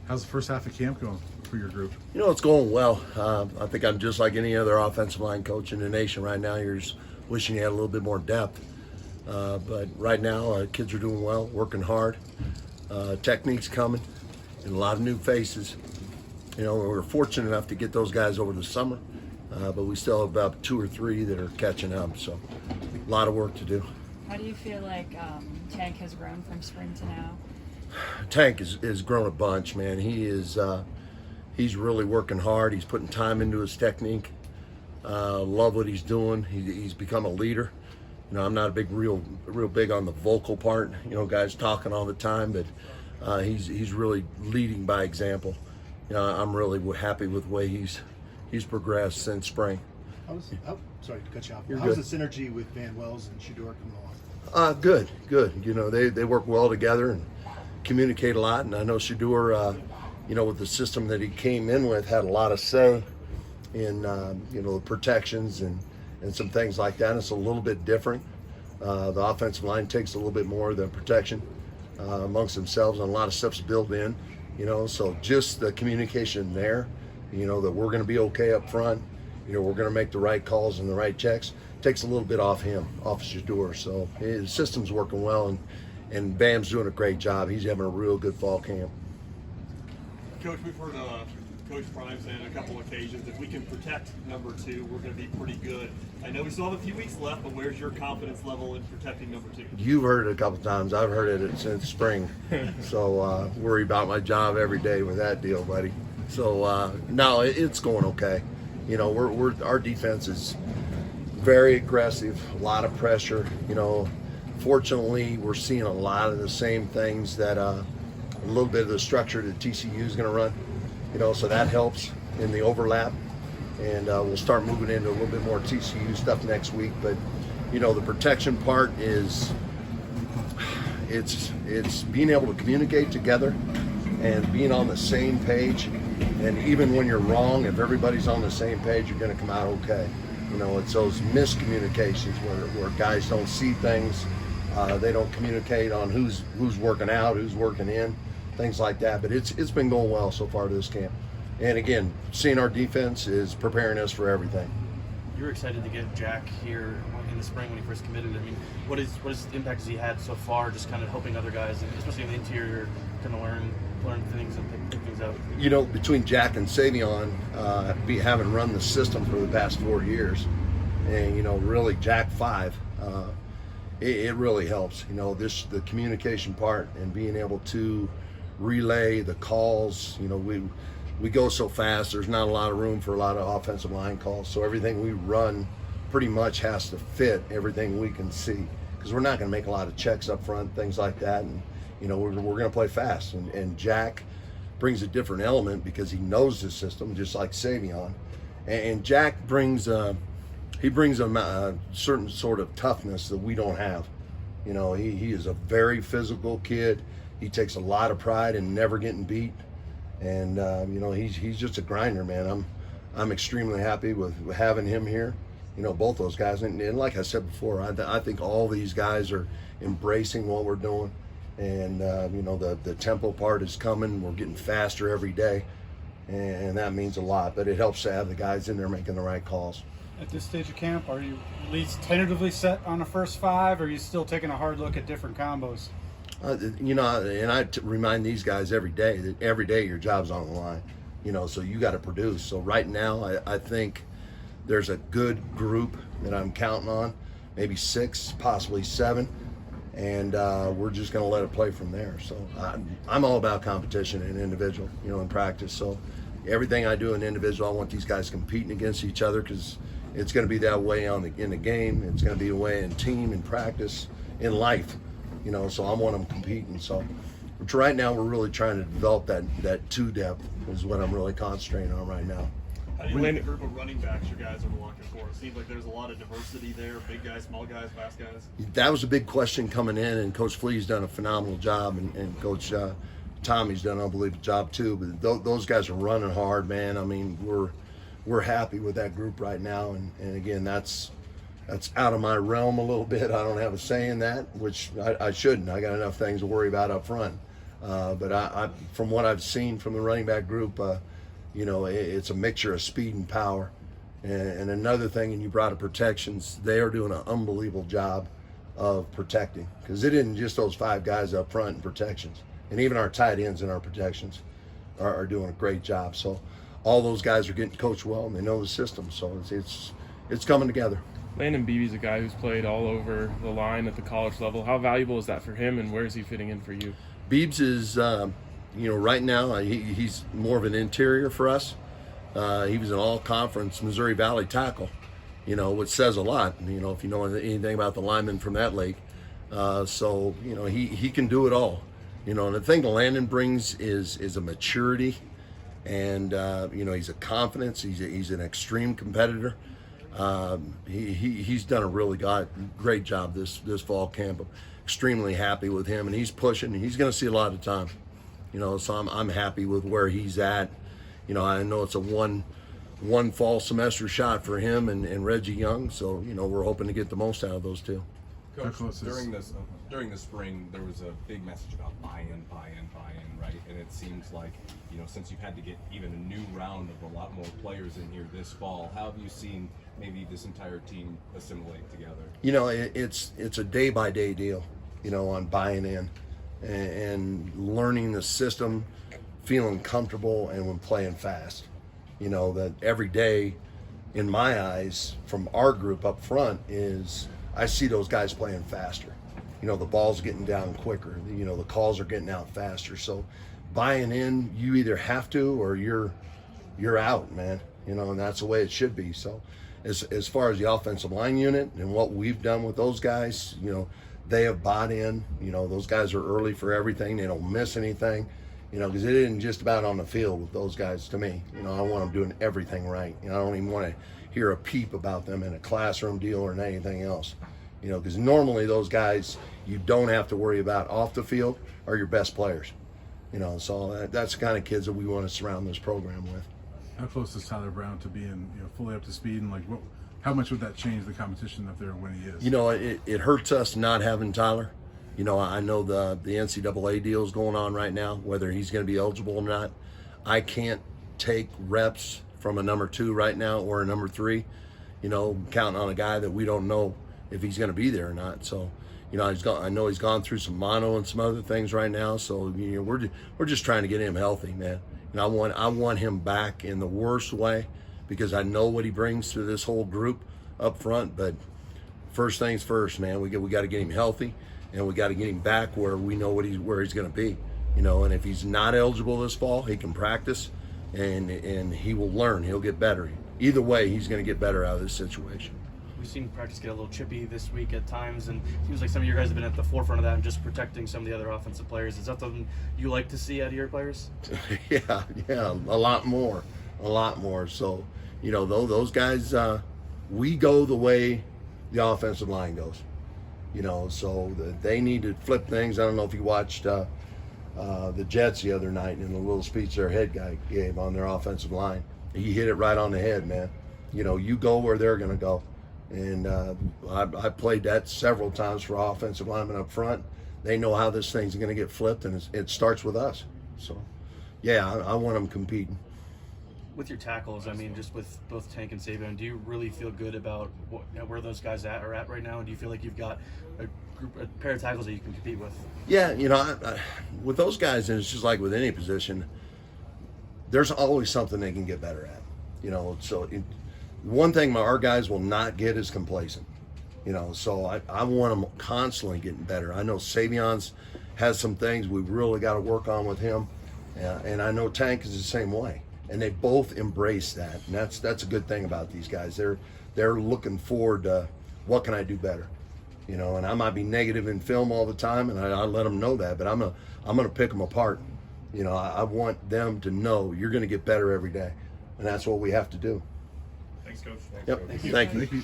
How's the first half of camp going for your group? It's going well. I think I'm just like any other offensive line coach in the nation right now. You're just wishing you had a little bit more depth. But right now, kids are doing well, working hard. Technique's coming, and a lot of new faces. We're fortunate enough to get those guys over the summer, but we still have about 2 or 3 that are catching up. So a lot of work to do. How do you feel like Tank has grown from spring to now? Tank has grown a bunch, man. He's really working hard. He's putting time into his technique. Love what he's doing. He's become a leader. I'm not real big on the vocal part. Guys talking all the time, but he's really leading by example. I'm really happy with the way he's progressed since spring. Sorry to cut you off. You're How's good. the synergy with Van Wells and Shador coming along? Good. They work well together and communicate a lot. And I know Shador, with the system that he came in with, had a lot of say in the protections and some things like that. It's a little bit different. The offensive line takes a little bit more of the protection amongst themselves, and a lot of stuff's built in. So just the communication there, that we're going to be okay up front. We're going to make the right calls and the right checks. Takes a little bit off him, off Shador. So his system's working well, and Bam's doing a great job. He's having a real good fall camp. Coach, we've heard Coach Prime say on a couple occasions, if we can protect number 2, we're going to be pretty good. I know we still have a few weeks left, but where's your confidence level in protecting number 2? You've heard it a couple times. I've heard it since spring. So worry about my job every day with that deal, buddy. So no, it's going okay. Our defense is very aggressive, a lot of pressure. Fortunately, we're seeing a lot of the same things that a little bit of the structure that TCU is going to run. So that helps in the overlap, and we'll start moving into a little bit more TCU stuff next week. But the protection part is it's being able to communicate together and being on the same page. And even when you're wrong, if everybody's on the same page, you're going to come out okay. It's those miscommunications where guys don't see things, they don't communicate on who's working out, who's working in. Things like that, but it's been going well so far to this camp. And again, seeing our defense is preparing us for everything. You were excited to get Jack here in the spring when he first committed. I mean, what is the impact has he had so far, just kind of helping other guys, especially in the interior, kind of learn things and pick things out? Between Jack and Savion, having run the system for the past 4 years, and really Jack 5, it really helps. The communication part and being able to relay the calls. We go so fast, there's not a lot of room for a lot of offensive line calls, so everything we run pretty much has to fit everything we can see, because we're not going to make a lot of checks up front, things like that. And we're going to play fast, and Jack brings a different element because he knows the system just like Savion, and Jack brings a certain sort of toughness that we don't have. He is a very physical kid. He takes a lot of pride in never getting beat, and he's just a grinder, man. I'm extremely happy with having him here. Both those guys, and like I said before, I think all these guys are embracing what we're doing, and the tempo part is coming. We're getting faster every day, and that means a lot. But it helps to have the guys in there making the right calls. At this stage of camp, are you at least tentatively set on the first 5, or are you still taking a hard look at different combos? And I remind these guys every day that every day your job's on the line, so you got to produce. So right now, I think there's a good group that I'm counting on, maybe 6, possibly 7, and we're just going to let it play from there. So I'm all about competition and individual, in practice. So everything I do in individual, I want these guys competing against each other, because it's going to be that way in the game. It's going to be a way in team, in practice, in life. So I want them competing. So right now we're really trying to develop that 2 depth is what I'm really concentrating on right now. How do you land a group of running backs you guys are looking for? It seems like there's a lot of diversity there, big guys, small guys, fast guys. That was a big question coming in, and Coach Flea's done a phenomenal job, and Coach Tommy's done an unbelievable job too. But those guys are running hard, man. I mean, we're happy with that group right now, and again, that's out of my realm a little bit. I don't have a say in that, which I shouldn't. I got enough things to worry about up front. But I, from what I've seen from the running back group, it's a mixture of speed and power. And another thing, and you brought up protections, they are doing an unbelievable job of protecting, because it isn't just those 5 guys up front in protections, and even our tight ends in our protections are doing a great job. So all those guys are getting coached well, and they know the system. So it's coming together. Landon Beebe is a guy who's played all over the line at the college level. How valuable is that for him, and where is he fitting in for you? Beebs is, right now he's more of an interior for us. He was an all-conference Missouri Valley tackle, which says a lot, if you know anything about the linemen from that league. So he can do it all. And the thing that Landon brings is a maturity, and he's a confidence. He's an extreme competitor. He's done a really great job this fall camp. I'm extremely happy with him, and he's pushing. He's going to see a lot of time. So I'm happy with where he's at. I know it's a one fall semester shot for him and Reggie Young. So we're hoping to get the most out of those two. Coach, during the spring, there was a big message about buy-in, right? And it seems like, since you've had to get even a new round of a lot more players in here this fall, how have you seen maybe this entire team assimilate together? It's a day-by-day deal, on buying in and learning the system, feeling comfortable, and when playing fast. That every day, in my eyes, from our group up front, is I see those guys playing faster. The ball's getting down quicker. The calls are getting out faster. So buying in, you either have to or you're out, man. And that's the way it should be. So as far as the offensive line unit and what we've done with those guys, they have bought in. Those guys are early for everything. They don't miss anything. Because it isn't just about on the field with those guys to me. I want them doing everything right. I don't even want to hear a peep about them in a classroom deal or anything else. Because normally those guys you don't have to worry about off the field are your best players. So that's the kind of kids that we want to surround this program with. How close is Tyler Brown to being fully up to speed, and how much would that change the competition up there when he is? It hurts us not having Tyler. I know the NCAA deal is going on right now, whether he's going to be eligible or not. I can't take reps from a number 2 right now or a number 3, counting on a guy that we don't know if he's going to be there or not. So, I know he's gone through some mono and some other things right now. So, we're just trying to get him healthy, man. And I want him back in the worst way, because I know what he brings to this whole group up front. But first things first, man. We got to get him healthy. And we got to get him back where we know where he's going to be, And if he's not eligible this fall, he can practice, and he will learn. He'll get better. Either way, he's going to get better out of this situation. We've seen practice get a little chippy this week at times, and it seems like some of you guys have been at the forefront of that and just protecting some of the other offensive players. Is that something you like to see out of your players? Yeah, a lot more. So, those guys, we go the way the offensive line goes. So they need to flip things. I don't know if you watched the Jets the other night in the little speech their head guy gave on their offensive line. He hit it right on the head, man. You go where they're going to go. And I played that several times for offensive linemen up front. They know how this thing's going to get flipped, and it starts with us. So, yeah, I want them competing. With your tackles, just with both Tank and Saban, do you really feel good about where those guys are at right now? And do you feel like you've got a pair of tackles that you can compete with? Yeah, I, with those guys, and it's just like with any position, there's always something they can get better at. So one thing our guys will not get is complacent. So I want them constantly getting better. I know Savion's has some things we've really got to work on with him, and I know Tank is the same way. And they both embrace that, and that's a good thing about these guys. They're looking forward to what can I do better, And I might be negative in film all the time, and I let them know that. But I'm gonna pick them apart. I want them to know you're gonna get better every day, and that's what we have to do. Thanks, Coach. Yep. Thank you. Thank you. Thank you.